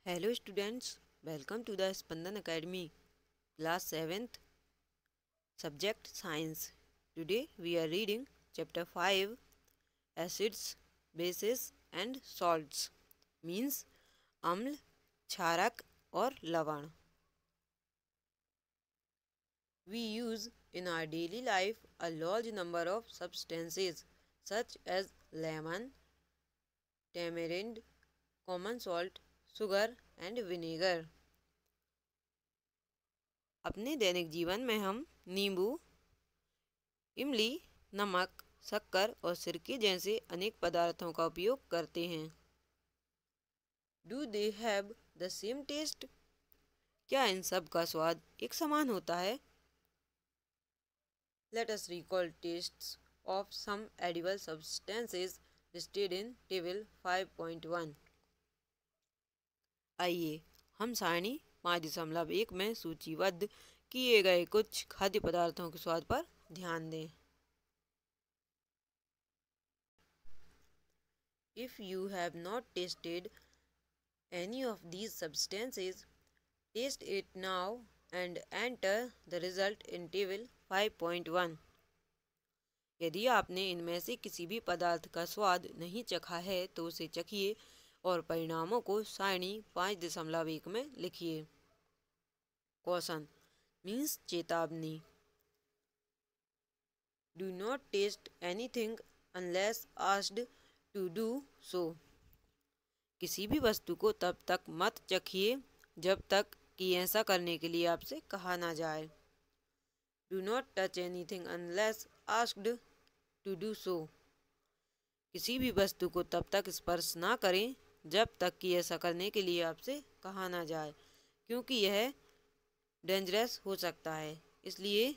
Hello students, welcome to the Spandan Academy, class 7th, subject science. Today we are reading chapter 5, acids, bases and salts, means aml, क्षारक और लवण. We use in our daily life a large number of substances such as lemon, tamarind, common salt, sugar and vinegar. अपने दैनिक जीवन में हम नींबू, इमली, नमक, शक्कर और सिरके जैसे अनेक पदार्थों का उपयोग करते हैं. Do they have the same taste? क्या इन सब का स्वाद एक समान होता है? Let us recall tastes of some edible substances listed in table 5.1. आइए हम सारणी 5.1 में सूचीबद्ध किए गए कुछ खाद्य पदार्थों के स्वाद पर ध्यान दें. If you have not tasted any of these substances, taste it now and enter the result in table 5.1. यदि आपने इनमें से किसी भी पदार्थ का स्वाद नहीं चखा है तो उसे चखिए और परिणामों को सारणी 5.1 में लिखिए. Caution means चेतावनी. Do not taste anything unless asked to do so. किसी भी वस्तु को तब तक मत चखिए जब तक कि ऐसा करने के लिए आपसे कहा ना जाए. Do not touch anything unless asked to do so. किसी भी वस्तु को तब तक स्पर्श ना करें जब तक कि ऐसा करने के लिए आपसे कहा ना जाए, क्योंकि यह डेंजरस हो सकता है, इसलिए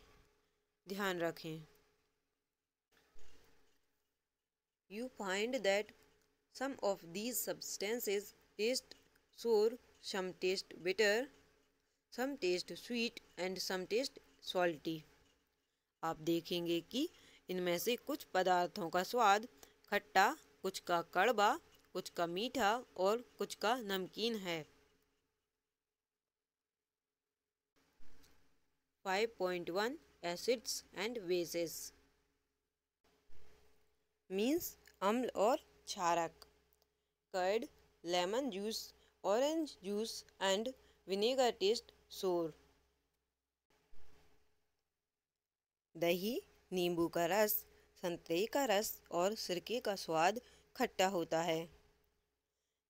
ध्यान रखें. You find that some of these substances taste sour, some taste bitter, some taste sweet and some taste salty. आप देखेंगे कि इनमें से कुछ पदार्थों का स्वाद खट्टा, कुछ का कड़वा, कुछ का मीठा और कुछ का नमकीन है. 5.1 Acids and bases means अम्ल और क्षारक. Curd, lemon juice, orange juice and vinegar taste sour. दही, नींबू का रस, संतरे का रस और सिरके का स्वाद खट्टा होता है.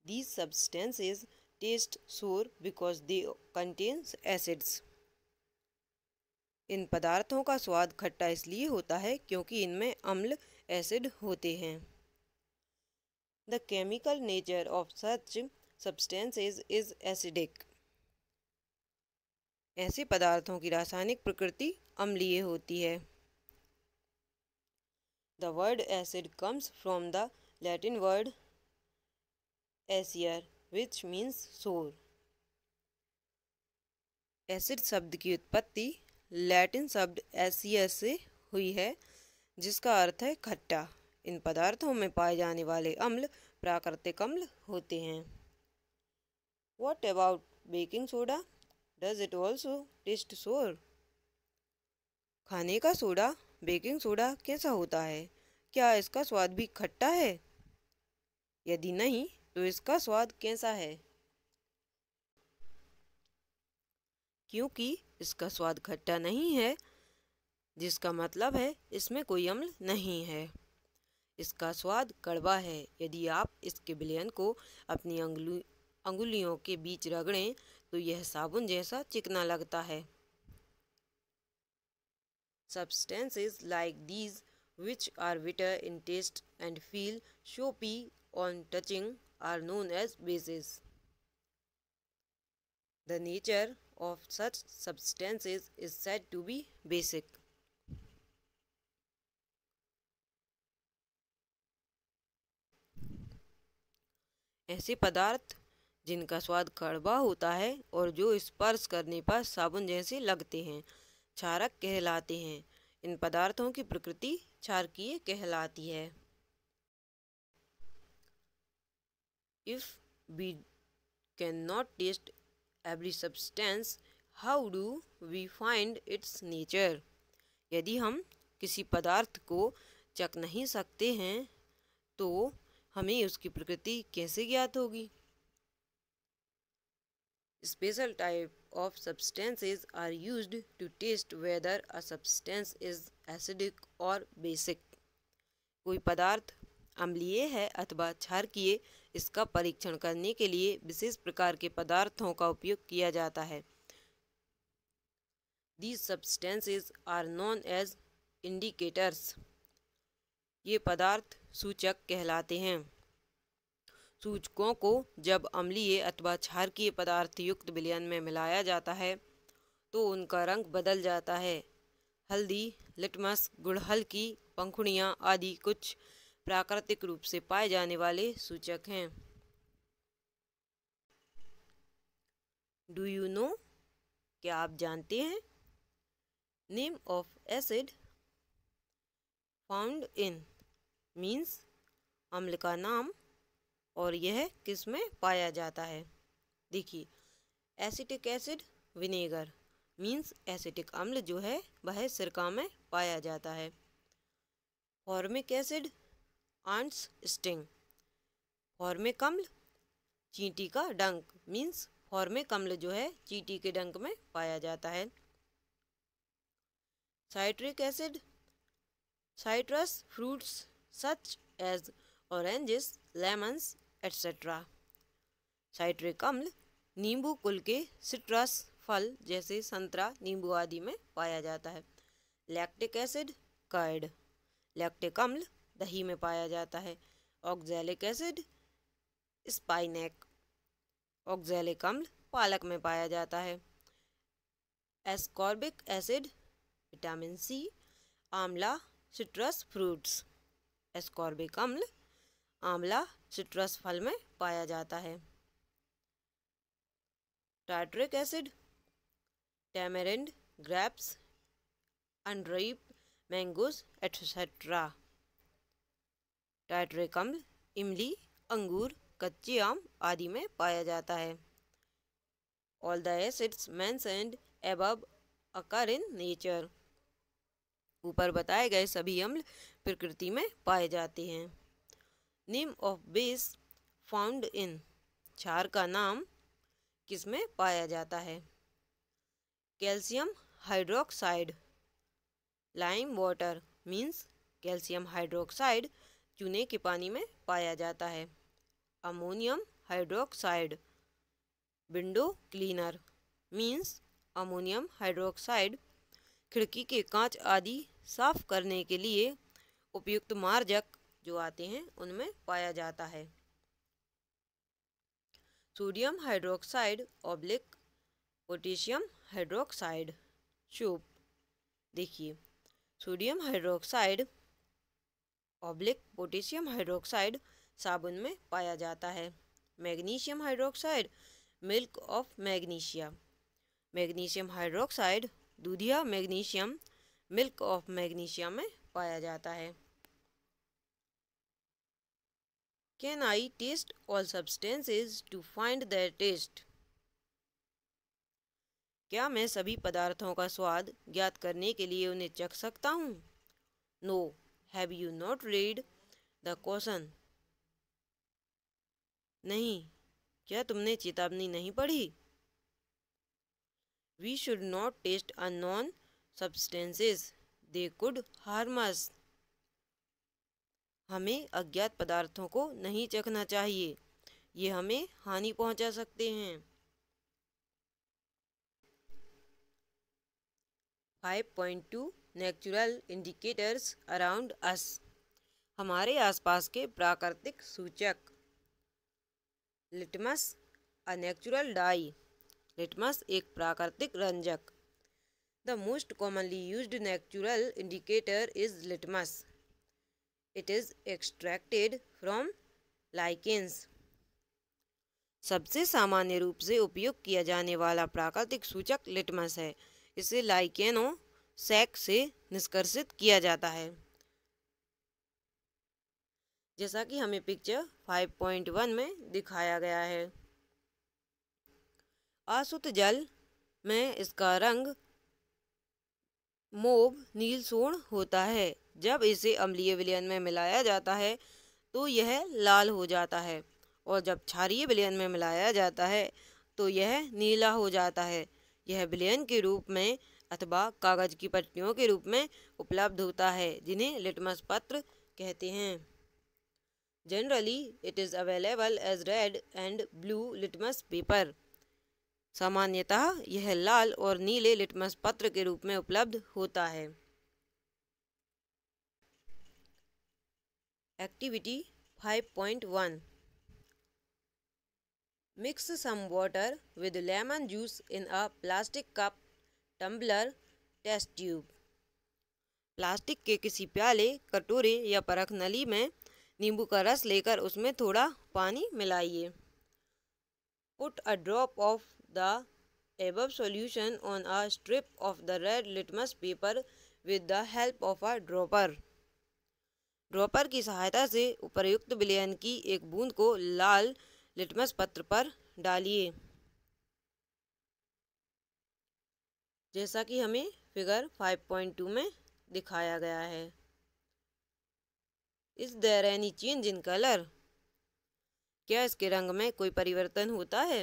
These substances taste sour because they contain acids. इन पदार्थों का स्वाद खट्टा इसलिए होता है क्योंकि इनमें अम्ल एसिड होते हैं. The chemical nature of such substances is acidic. ऐसे पदार्थों की रासायनिक प्रकृति अम्लीय होती है. The word acid comes from the Latin word acer, which means sour. Acid शब्द की उत्पत्ति लैटिन शब्द एसियस से हुई है, जिसका अर्थ है खट्टा. इन पदार्थों में पाए जाने वाले अम्ल प्राकृतिक अम्ल होते हैं. What about baking soda? Does it also taste sour? खाने का सोडा, बेकिंग सोडा कैसा होता है? क्या इसका स्वाद भी खट्टा है? यदि नहीं तो इसका स्वाद कैसा है? क्योंकि इसका स्वाद खट्टा नहीं है, जिसका मतलब है इसमें कोई अम्ल नहीं है. इसका स्वाद कड़वा है. यदि आप इसके विलयन को अपनी अंगुलियों के बीच रगड़ें तो यह साबुन जैसा चिकना लगता है. Substances like these, which are bitter in taste and feel soapy on touching, are known as bases. The nature of such substances is said to be basic. ऐसे पदार्थ जिनका स्वाद कड़वा होता है और जो स्पर्श करने पर साबुन जैसे लगते हैं, क्षारक कहलाते हैं. इन पदार्थों की प्रकृति क्षारकीय कहलाती है. If we can not taste every substance, how do we find its nature. यदि हम किसी पदार्थ को चख नहीं सकते हैं तो हमें उसकी प्रकृति कैसे ज्ञात होगी। Special type of substances are used to test whether a substance is acidic or basic. कोई पदार्थ अम्लीय है अथवा क्षारकीय, इसका परीक्षण करने के लिए विशेष प्रकार के पदार्थों का उपयोग किया जाता है। These substances are known as indicators. ये पदार्थ सूचक कहलाते हैं। सूचकों को जब अम्लीय अथवा क्षारकीय पदार्थ युक्त विलयन में मिलाया जाता है तो उनका रंग बदल जाता है। हल्दी, लिटमस, गुड़हल की पंखुड़ियाँ आदि कुछ प्राकृतिक रूप से पाए जाने वाले सूचक हैं। डू यू नो, क्या आप जानते हैं? Name of acid found in means अम्ल का नाम, और यह किस में पाया जाता है। देखिए, acetic acid vinegar means acetic अम्ल जो है वह सिरका में पाया जाता है। Formic acid ants sting, formic अम्ल चींटी का डंक मीन्स फॉर्मिक अम्ल जो है चींटी के डंक में पाया जाता है। Citric acid citrus fruits such as oranges, lemons etcetera. Citric अम्ल नींबू कुल के सिट्रस फल जैसे संतरा, नींबू आदि में पाया जाता है। लैक्टिक एसिड कर्ड, लैक्टिक अम्ल दही में पाया जाता है। ऑक्जेलिक एसिड स्पाइनेक, ऑक्जेलिक अम्ल पालक में पाया जाता है। एस्कॉर्बिक एसिड विटामिन सी, आंवला सिट्रस फ्रूट्स, एस्कॉर्बिक अम्ल आंवला सिट्रस फल में पाया जाता है। Tartaric acid tamarind, grapes, unripe mangoes etcetera. Tartaric अम्ल इमली, अंगूर, कच्चे आम आदि में पाया जाता है। All the acids mentioned above occur in nature, ऊपर बताए गए सभी अम्ल प्रकृति में पाए जाते हैं। Name of base found in, क्षार का नाम किसमें पाया जाता है। Calcium hydroxide, lime water means calcium hydroxide चूने के पानी में पाया जाता है। Ammonium hydroxide, window cleaner means ammonium hydroxide खिड़की के कांच आदि साफ करने के लिए उपयुक्त मार्जक जो आते हैं उनमें पाया जाता है। Sodium hydroxide oblique potassium hydroxide soap, देखिए sodium hydroxide oblique potassium hydroxide साबुन में पाया जाता है। Magnesium hydroxide milk of magnesia, magnesium hydroxide दूधिया मैग्नीशियम मिल्क ऑफ मैग्नीशिया में पाया जाता है। Can I taste all substances to find their taste? क्या मैं सभी पदार्थों का स्वाद ज्ञात करने के लिए उन्हें चख सकता हूँ? No. Have you not read the caution? नहीं, क्या तुमने चेतावनी नहीं पढ़ी? We should not taste unknown substances. They could harm us. हमें अज्ञात पदार्थों को नहीं चखना चाहिए, ये हमें हानि पहुंचा सकते हैं। 5.2 नेचुरल इंडिकेटर्स अराउंड अस, हमारे आसपास के प्राकृतिक सूचक। Litmus a natural die, litmus एक प्राकृतिक रंजक। The most commonly used natural indicator is litmus, it is extracted from lichens. सबसे सामान्य रूप से उपयोग किया जाने वाला प्राकृतिक सूचक लिटमस है। इसे लाइकेनों सैक से निष्कर्षित किया जाता है। जैसा कि हमें पिक्चर 5.1 में दिखाया गया है। आसुत जल में इसका रंग मोव नील सोण होता है। जब इसे अम्लीय विलयन में मिलाया जाता है तो यह लाल हो जाता है, और जब क्षारीय विलयन में मिलाया जाता है तो यह नीला हो जाता है। यह विलयन के रूप में अथवा कागज की पट्टियों के रूप में उपलब्ध होता है, जिन्हें लिटमस पत्र कहते हैं। Generally it is available as red and blue litmus paper. सामान्यतः यह लाल और नीले लिटमस पत्र के रूप में उपलब्ध होता है। Activity 5.1 mix some water with lemon juice in a plastic cup tumbler test tube. Plastic के किसी प्याले, कटोरे या परख नली में नींबू का रस लेकर उसमें थोड़ा पानी मिलाइए। Put a drop of the above solution on a strip of the red litmus paper with the help of a dropper. Dropper की सहायता से उपर्युक्त विलयन की एक बूंद को लाल लिटमस पत्र पर डालिए, जैसा कि हमें फिगर 5.2 में दिखाया गया है। Is there any change in color? क्या इसके रंग में कोई परिवर्तन होता है?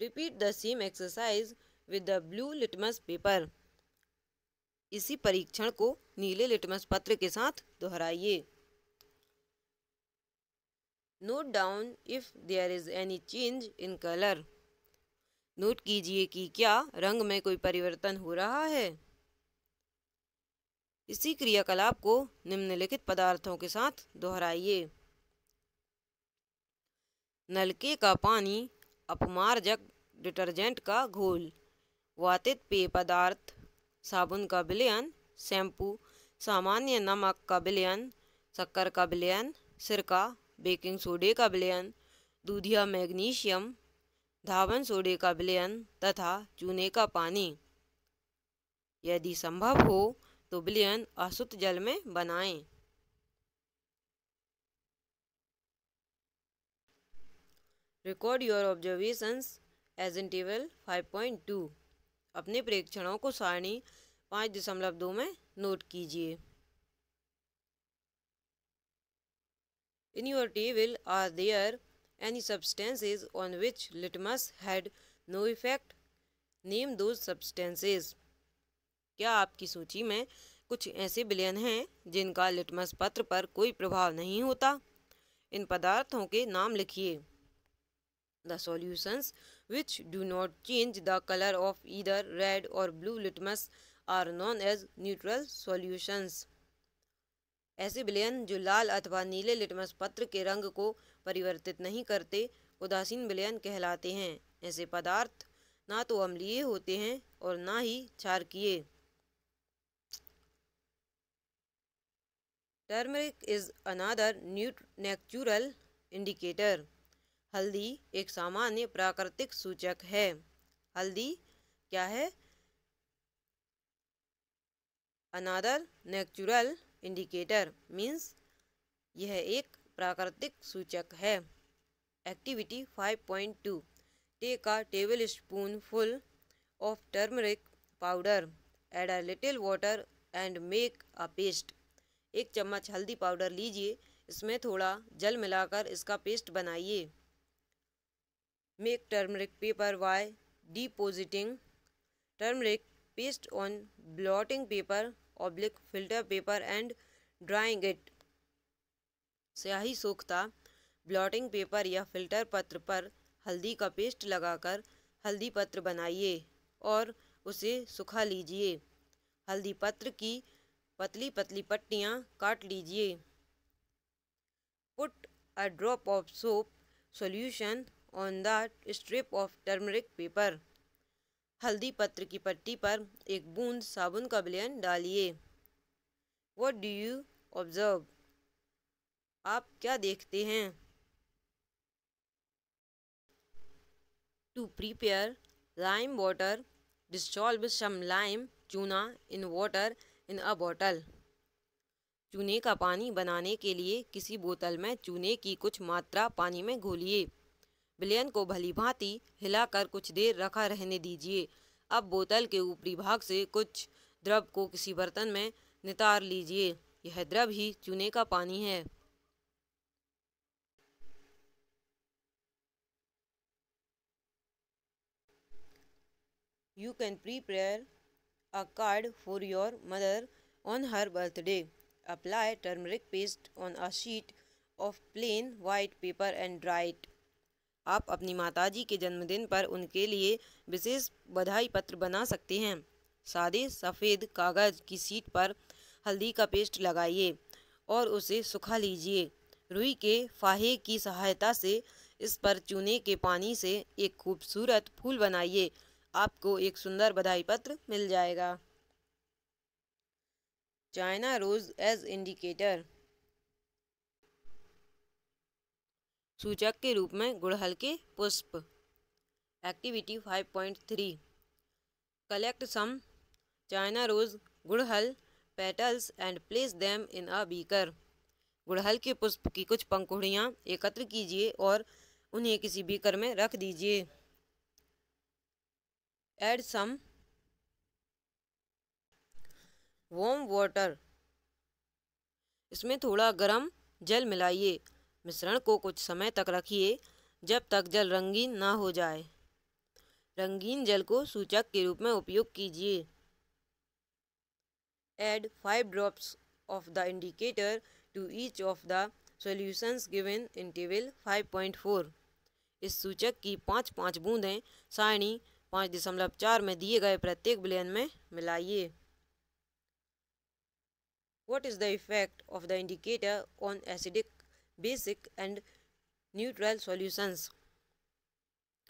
Repeat the same exercise with the blue litmus paper. इसी परीक्षण को नीले लिटमस पत्र के साथ दोहराइए। Note down if there is any change in color. Note कीजिए कि क्या रंग में कोई परिवर्तन हो रहा है। इसी क्रियाकलाप को निम्नलिखित पदार्थों के साथ दोहराइए। नलके का पानी, अपमार्जक डिटर्जेंट का घोल, वातित पेय पदार्थ, साबुन का विलयन, शैम्पू, सामान्य नमक का विलयन, शक्कर का विलयन, सिरका, बेकिंग सोडे का विलयन, दूधिया मैग्नीशियम, धावन सोडे का विलयन तथा चूने का पानी। यदि संभव हो तो विलयन अशुद्ध जल में बनाएं। Record your observations as in table 5.2। अपने प्रेक्षणों को सारणी 5.2 में नोट कीजिए। In your table are there any substances on which litmus had no effect? Name those substances. क्या आपकी सूची में कुछ ऐसे विलयन हैं जिनका लिटमस पत्र पर कोई प्रभाव नहीं होता? इन पदार्थों के नाम लिखिए। The solutions which do not change the color of either red or blue litmus are known as neutral solutions. ऐसे विलयन जो लाल अथवा नीले लिटमस पत्र के रंग को परिवर्तित नहीं करते उदासीन विलयन कहलाते हैं। ऐसे पदार्थ ना तो अम्लीय होते हैं और ना ही क्षारकीय। Turmeric is another natural indicator. हल्दी एक सामान्य प्राकृतिक सूचक है। हल्दी क्या है? अनदर नेचुरल इंडिकेटर मीन्स यह एक प्राकृतिक सूचक है। Activity 5.2 take a table spoon full of turmeric powder, add a little water and make a paste. एक चम्मच हल्दी पाउडर लीजिए, इसमें थोड़ा जल मिलाकर इसका पेस्ट बनाइए। Make turmeric paper by depositing turmeric paste on blotting paper / filter paper and drying it. स्याही सोख्ता ब्लॉटिंग पेपर या फिल्टर पत्र पर हल्दी का पेस्ट लगाकर हल्दी पत्र बनाइए और उसे सुखा लीजिए। हल्दी पत्र की पतली पतली पट्टियाँ काट लीजिए। Put a drop of soap solution on the strip of turmeric paper. हल्दी पत्र की पट्टी पर एक बूंद साबुन का विलयन डालिए। What do you observe? आप क्या देखते हैं? To prepare lime water, dissolve some lime चूना in water in a bottle. चूने का पानी बनाने के लिए किसी बोतल में चूने की कुछ मात्रा पानी में घोलिए। विलयन को भली भांति हिलाकर कुछ देर रखा रहने दीजिए। अब बोतल के ऊपरी भाग से कुछ द्रव को किसी बर्तन में नितार लीजिए। यह द्रव ही चूने का पानी है। You can prepare a card for your mother on her birthday. Apply turmeric paste on a sheet of plain white paper and dry it. आप अपनी माताजी के जन्मदिन पर उनके लिए विशेष बधाई पत्र बना सकते हैं। सादे सफ़ेद कागज़ की शीट पर हल्दी का पेस्ट लगाइए और उसे सुखा लीजिए। रुई के फाहे की सहायता से इस पर चूने के पानी से एक खूबसूरत फूल बनाइए। आपको एक सुंदर बधाई पत्र मिल जाएगा। China rose as indicator. सूचक के रूप में गुड़हल के पुष्प। Activity 5.3 collect some China rose गुड़हल petals and place them in a beaker. गुड़हल के पुष्प की कुछ पंखुड़ियाँ एकत्र कीजिए और उन्हें किसी बीकर में रख दीजिए। Add some warm water. इसमें थोड़ा गर्म जल मिलाइए। मिश्रण को कुछ समय तक रखिए जब तक जल रंगीन ना हो जाए। रंगीन जल को सूचक के रूप में उपयोग कीजिए। Add 5 drops of the indicator to each of the solutions given in table 5.4। इस सूचक की 5-5 बूंदें सारणी 5.4 में दिए गए प्रत्येक विलयन में मिलाइए। What is the effect of the indicator on acidic, basic and neutral solutions?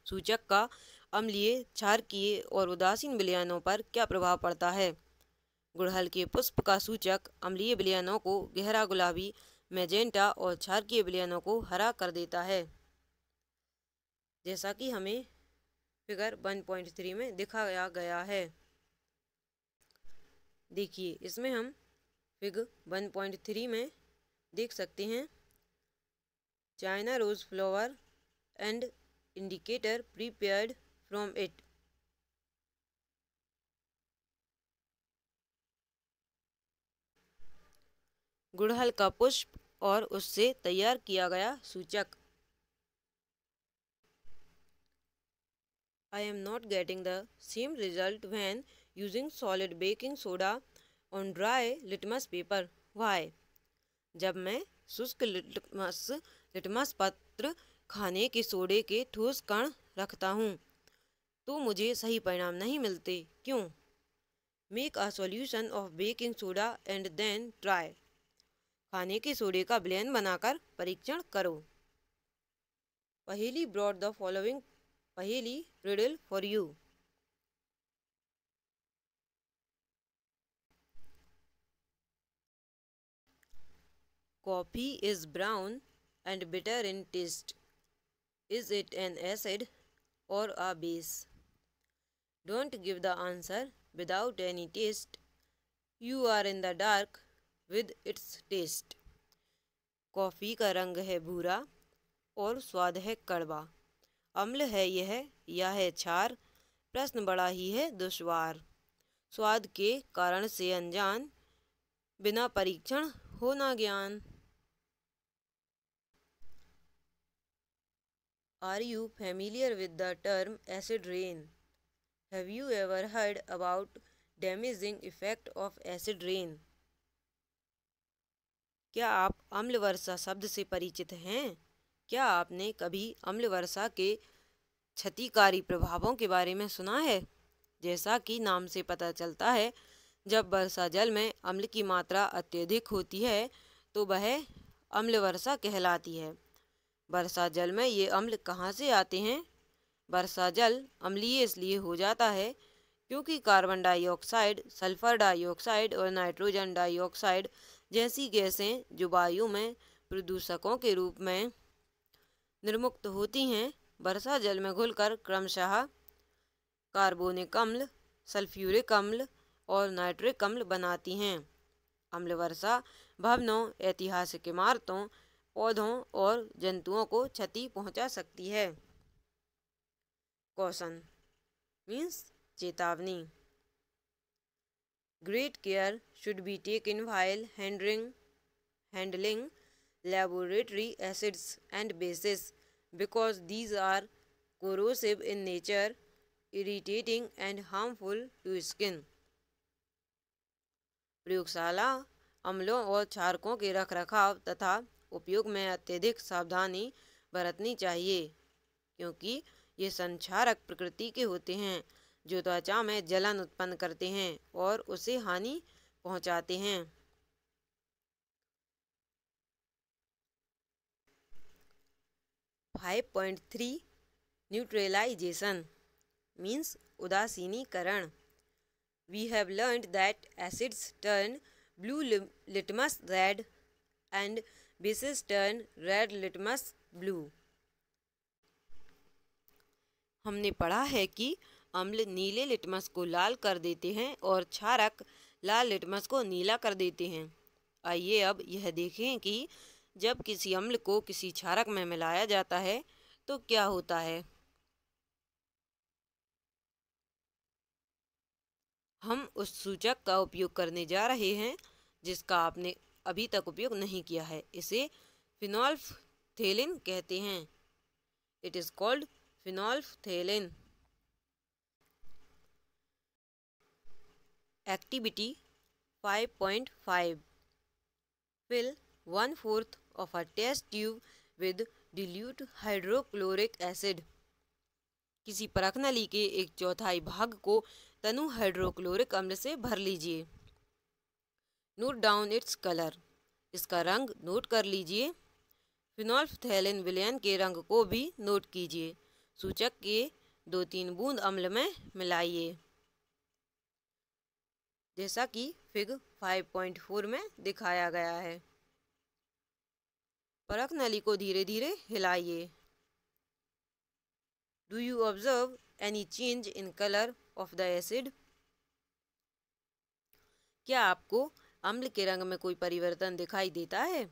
सूचक का अम्लीय, क्षारकीय और उदासीन विलयनों पर क्या प्रभाव पड़ता है? गुड़हल के पुष्प का सूचक अम्लीय विलयनों को गहरा गुलाबी, मैजेंटा और क्षारकीय विलयनों को हरा कर देता है, जैसा कि हमें फिगर 1.3 में दिखाया गया है। देखिए, इसमें हम फिगर 1.3 में देख सकते हैं China rose flower and indicator prepared from it. गुड़हल का पुष्प और उससे तैयार किया गया सूचक। I am not getting the same result when using solid baking soda on dry litmus paper. Why? जब मैं शुष्क लिटमस पत्र खाने के सोडे के ठोस कण रखता हूँ तो मुझे सही परिणाम नहीं मिलते। क्यों? Make a solution of baking soda and then try. खाने के सोडे का विलयन बनाकर परीक्षण करो। पहेली brought the following पहेली riddle for you. Coffee is brown and bitter in taste. Is it an acid or a base? Don't give the answer without any taste. You are in the dark with its taste. Coffee का रंग है भूरा और स्वाद है कड़वा। अम्ल है यह या है क्षार? प्रश्न बड़ा ही है दुश्वार। स्वाद के कारण से अनजान, बिना परीक्षण होना ज्ञान। Are you familiar with the term acid rain? Have you ever heard about damaging effect of acid rain? क्या आप अम्ल वर्षा शब्द से परिचित हैं? क्या आपने कभी अम्ल वर्षा के क्षतिकारी प्रभावों के बारे में सुना है? जैसा कि नाम से पता चलता है, जब वर्षा जल में अम्ल की मात्रा अत्यधिक होती है तो वह अम्ल वर्षा कहलाती है। वर्षा जल में ये अम्ल कहाँ से आते हैं? वर्षा जल अम्लीय इसलिए हो जाता है क्योंकि कार्बन डाइऑक्साइड, सल्फर डाइऑक्साइड और नाइट्रोजन डाइऑक्साइड जैसी गैसें जो वायु में प्रदूषकों के रूप में निर्मुक्त होती हैं, वर्षा जल में घुलकर क्रमशः कार्बोनिक अम्ल, सल्फ्यूरिक अम्ल और नाइट्रिक अम्ल बनाती हैं। अम्ल वर्षा भवनों, ऐतिहासिक इमारतों, पौधों और जंतुओं को क्षति पहुंचा सकती है। कॉशन मीन्स चेतावनी। Great care should be taken while handling laboratory acids and bases because these are corrosive in nature, irritating and harmful to skin. प्रयोगशाला अम्लों और क्षारकों के रखरखाव तथा उपयोग में अत्यधिक सावधानी बरतनी चाहिए क्योंकि ये संक्षारक प्रकृति के होते हैं जो त्वचा में जलन उत्पन्न करते हैं और उसे हानि पहुंचाते हैं। 5.3 न्यूट्रलाइजेशन मीन्स उदासीनीकरण। We have learned that acids turn blue litmus red and bases turn red litmus blue. हमने पढ़ा है कि अम्ल नीले लिटमस को लाल कर देते हैं और क्षारक लाल लिटमस को नीला कर देते हैं। आइए अब यह देखें कि जब किसी अम्ल को किसी क्षारक में मिलाया जाता है तो क्या होता है। हम उस सूचक का उपयोग करने जा रहे हैं जिसका आपने अभी तक उपयोग नहीं किया है। इसे फिनोल्फ्थेलिन कहते हैं। It is called phenolphthalein. Activity 5.5 Fill 1/4 of a test tube with dilute hydrochloric acid. किसी परख नली के 1/4 भाग को तनु हाइड्रोक्लोरिक अम्ल से भर लीजिए। नोट डाउन इट्स कलर, इसका रंग नोट कर लीजिए। फिनोल्फ्थेलिन विलयन के रंग को भी नोट कीजिए। सूचक के 2-3 बूंद अम्ल में मिलाइए जैसा कि फिग 5.4 में दिखाया गया है। परख नली को धीरे धीरे हिलाइए। Do you observe any change in colour of the acid? क्या आपको अम्ल के रंग में कोई परिवर्तन दिखाई देता है?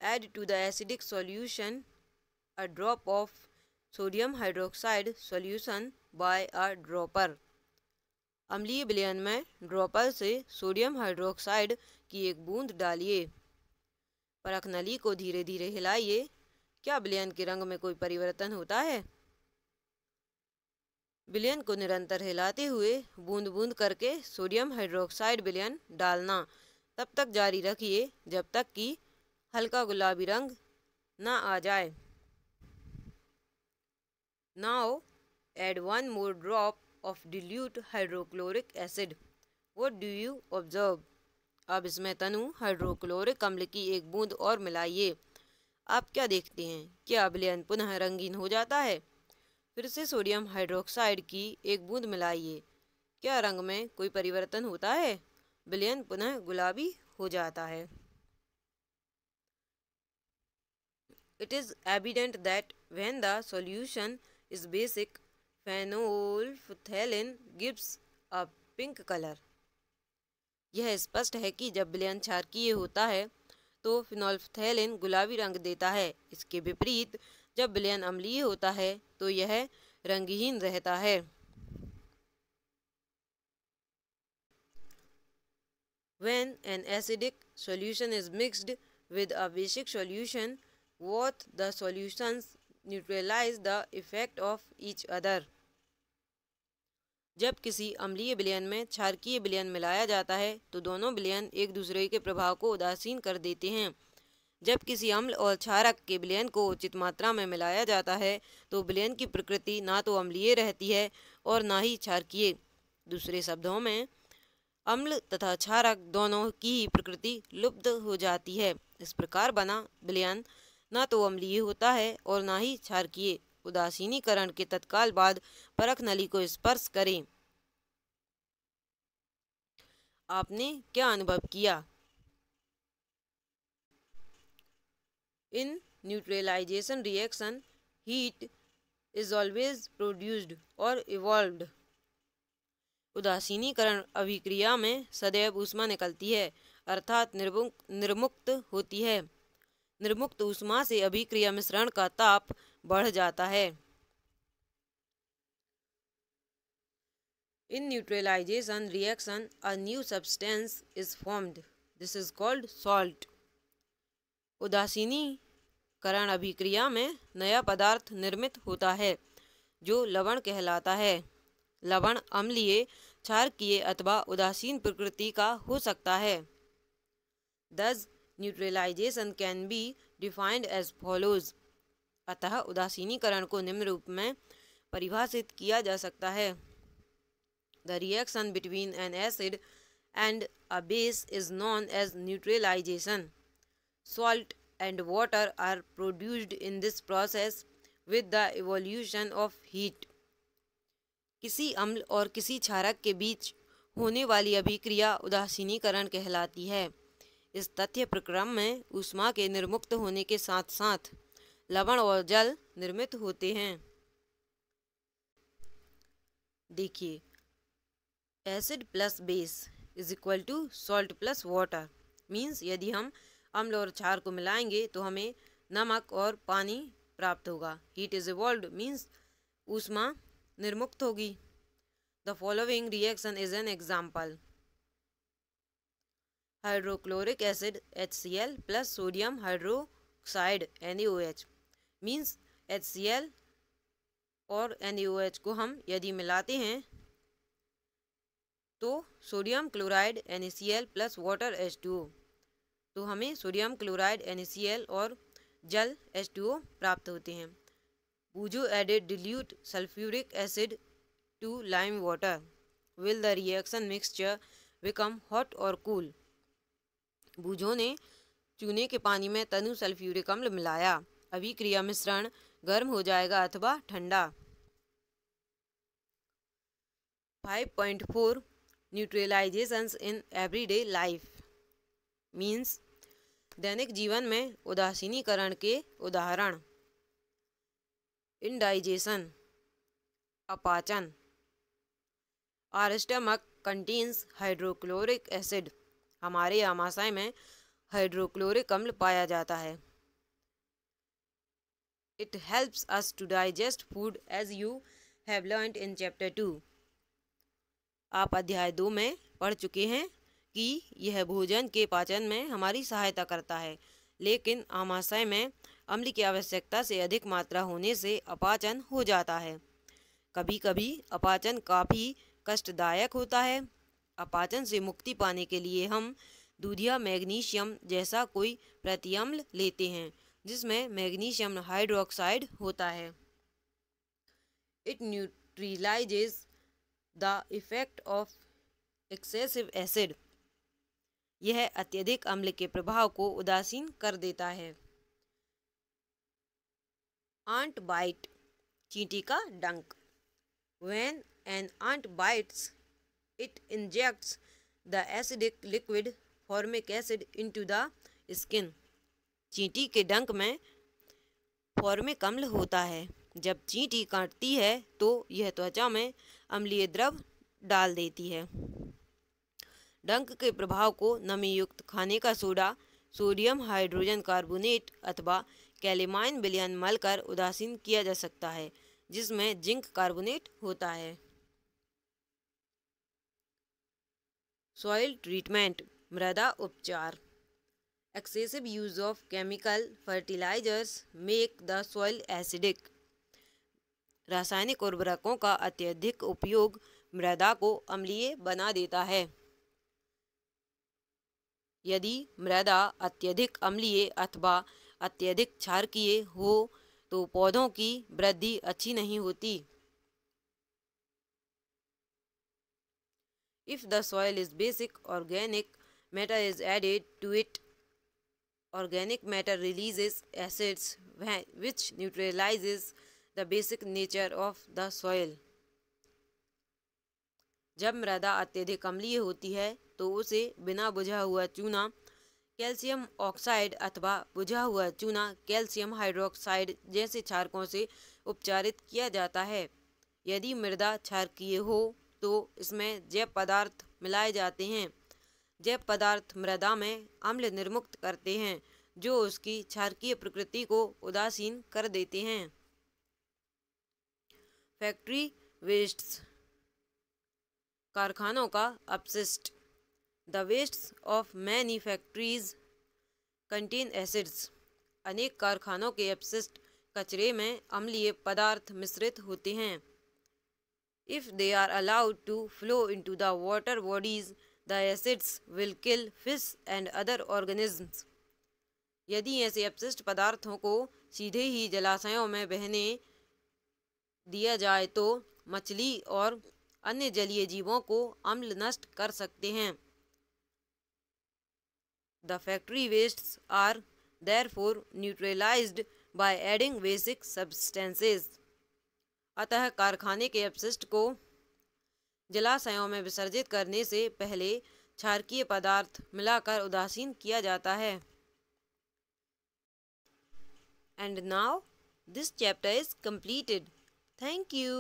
Add to the acidic solution a drop of sodium hydroxide solution by a dropper. अम्लीय विलयन में ड्रॉपर से सोडियम हाइड्रोक्साइड की 1 बूंद डालिए। परख नली को धीरे धीरे हिलाइए। क्या विलयन के रंग में कोई परिवर्तन होता है? विलयन को निरंतर हिलाते हुए बूंद बूंद करके सोडियम हाइड्रोक्साइड विलयन डालना तब तक जारी रखिए जब तक कि हल्का गुलाबी रंग ना आ जाए। Now add 1 more drop of dilute hydrochloric acid. What do you observe? अब इसमें तनु हाइड्रोक्लोरिक अम्ल की 1 बूंद और मिलाइए। आप क्या देखते हैं? क्या विलयन पुनः रंगीन हो जाता है? फिर से सोडियम हाइड्रोक्साइड की 1 बूंद मिलाइए। क्या रंग में कोई परिवर्तन होता है? विलयन पुनः गुलाबी हो जाता है। It is evident that when the solution is basic, phenolphthalein gives a pink color. यह स्पष्ट है कि जब विलयन क्षारकीय होता है तो फिनोल्फ्थेलिन गुलाबी रंग देता है। इसके विपरीत जब विलयन अम्लीय होता है तो यह रंगहीन रहता है। When an acidic solution is mixed with a basic solution, both the solutions neutralize the effect of each other. जब किसी अम्लीय विलयन में क्षारकीय विलयन मिलाया जाता है तो दोनों विलयन एक दूसरे के प्रभाव को उदासीन कर देते हैं। जब किसी अम्ल और क्षारक के विलयन को उचित मात्रा में मिलाया जाता है तो विलयन की प्रकृति ना तो अम्लीय रहती है और ना ही क्षारकीय। दूसरे शब्दों में अम्ल तथा क्षारक दोनों की ही प्रकृति लुप्त हो जाती है। इस प्रकार बना विलयन ना तो अम्लीय होता है और ना ही क्षारकीय। उदासीनीकरण के तत्काल बाद परख नली को स्पर्श करें। आपने क्या अनुभव किया? In neutralisation reaction heat is always produced और इवॉल्व्ड। उदासीनीकरण अभिक्रिया में सदैव ऊष्मा निकलती है अर्थात निर्मुक्त होती है। निर्मुक्त ऊष्मा से अभिक्रिया मिश्रण का ताप बढ़ जाता है। In neutralization reaction, a new substance is formed. This is called salt. उदासीनीकरण अभिक्रिया में नया पदार्थ निर्मित होता है जो लवण कहलाता है। लवण अम्लीय, क्षारकीय अथवा उदासीन प्रकृति का हो सकता है। Thus, neutralization can be defined as follows. अतः उदासीनीकरण को निम्न रूप में परिभाषित किया जा सकता है। The reaction between an acid and a base is known as neutralization. Salt and water are produced in this process with the evolution of heat. किसी अम्ल और किसी क्षारक के बीच होने वाली अभिक्रिया उदासीनीकरण कहलाती है। इस तथ्य प्रक्रम में ऊष्मा के निर्मुक्त होने के साथ साथ लवण और जल निर्मित होते हैं। देखिए, acid plus base is equal to salt plus water means यदि हम अम्ल और क्षार को मिलाएंगे तो हमें नमक और पानी प्राप्त होगा। हीट इज इवॉल्व्ड मीन्स ऊष्मा निर्मुक्त होगी। The following reaction is an example. Hydrochloric acid HCl plus sodium hydroxide NaOH means HCl और NaOH को हम यदि मिलाते हैं तो sodium chloride NaCl plus water H2O, तो हमें सोडियम क्लोराइड NaCl और जल H2O प्राप्त होते हैं। बूझो added dilute sulfuric acid to lime water. Will the reaction mixture become hot or cool? बूझो ने चूने के पानी में तनु सल्फ्यूरिक अम्ल मिलाया। अभिक्रिया मिश्रण गर्म हो जाएगा अथवा ठंडा। 5.4 neutralisations in everyday life means दैनिक जीवन में उदासीनीकरण के उदाहरण। इंडाइजेशन अपाचन। Our stomach contains hydrochloric acid हमारे आमाशय में हाइड्रोक्लोरिक अम्ल पाया जाता है। It helps us to digest food as you have learned in chapter 2। आप अध्याय 2 में पढ़ चुके हैं कि यह भोजन के पाचन में हमारी सहायता करता है, लेकिन आमाशय में अम्ल की आवश्यकता से अधिक मात्रा होने से अपाचन हो जाता है। कभी कभी अपाचन काफ़ी कष्टदायक होता है। अपाचन से मुक्ति पाने के लिए हम दूध या मैग्नीशियम जैसा कोई प्रतिअम्ल लेते हैं जिसमें मैग्नीशियम हाइड्रोक्साइड होता है। It न्यूट्रलाइजेज the effect of excessive acid यह अत्यधिक अम्ल के प्रभाव को उदासीन कर देता है। आंट बाइट चींटी का डंक। When an ant bites, it injects the acidic liquid formic acid into the skin. चींटी के डंक में फॉर्मिक अम्ल होता है। जब चींटी काटती है तो यह त्वचा में अम्लीय द्रव डाल देती है। डंक के प्रभाव को नमीयुक्त खाने का सोडा, सोडियम हाइड्रोजन कार्बोनेट अथवा कैलेमाइन विलयन मलकर उदासीन किया जा सकता है जिसमें जिंक कार्बोनेट होता है। सॉइल ट्रीटमेंट मृदा उपचार। Excessive use of chemical fertilisers make the soil acidic. रासायनिक उर्वरकों का अत्यधिक उपयोग मृदा को अम्लीय बना देता है। यदि मृदा अत्यधिक अम्लीय अथवा अत्यधिक क्षारकीय हो तो पौधों की वृद्धि अच्छी नहीं होती। If the soil is basic, organic matter is added to it. Organic matter releases acids which neutralizes the basic nature of the soil. जब मृदा अत्यधिक अम्लीय होती है तो उसे बिना बुझा हुआ चूना कैल्शियम ऑक्साइड अथवा बुझा हुआ चूना कैल्शियम हाइड्रोक्साइड जैसे क्षारकों से उपचारित किया जाता है। यदि मृदा क्षारकीय हो तो इसमें जैव पदार्थ मिलाए जाते हैं। जैव पदार्थ मृदा में अम्ल निर्मुक्त करते हैं जो उसकी क्षारकीय प्रकृति को उदासीन कर देते हैं। फैक्ट्री वेस्ट्स कारखानों का अपशिष्ट। The wastes of many factories contain acids. अनेक कारखानों के अपशिष्ट कचरे में अम्लीय पदार्थ मिश्रित होते हैं। If they are allowed to flow into the water bodies the acids will kill fish and other organisms. यदि ऐसे अपशिष्ट पदार्थों को सीधे ही जलाशयों में बहने दिया जाए तो मछली और अन्य जलीय जीवों को अम्ल नष्ट कर सकते हैं। The factory wastes are therefore neutralised by adding basic substances. अतः कारखाने के अपशिष्ट को जलाशयों में विसर्जित करने से पहले क्षारकीय पदार्थ मिलाकर उदासीन किया जाता है। And now this chapter is completed. Thank you.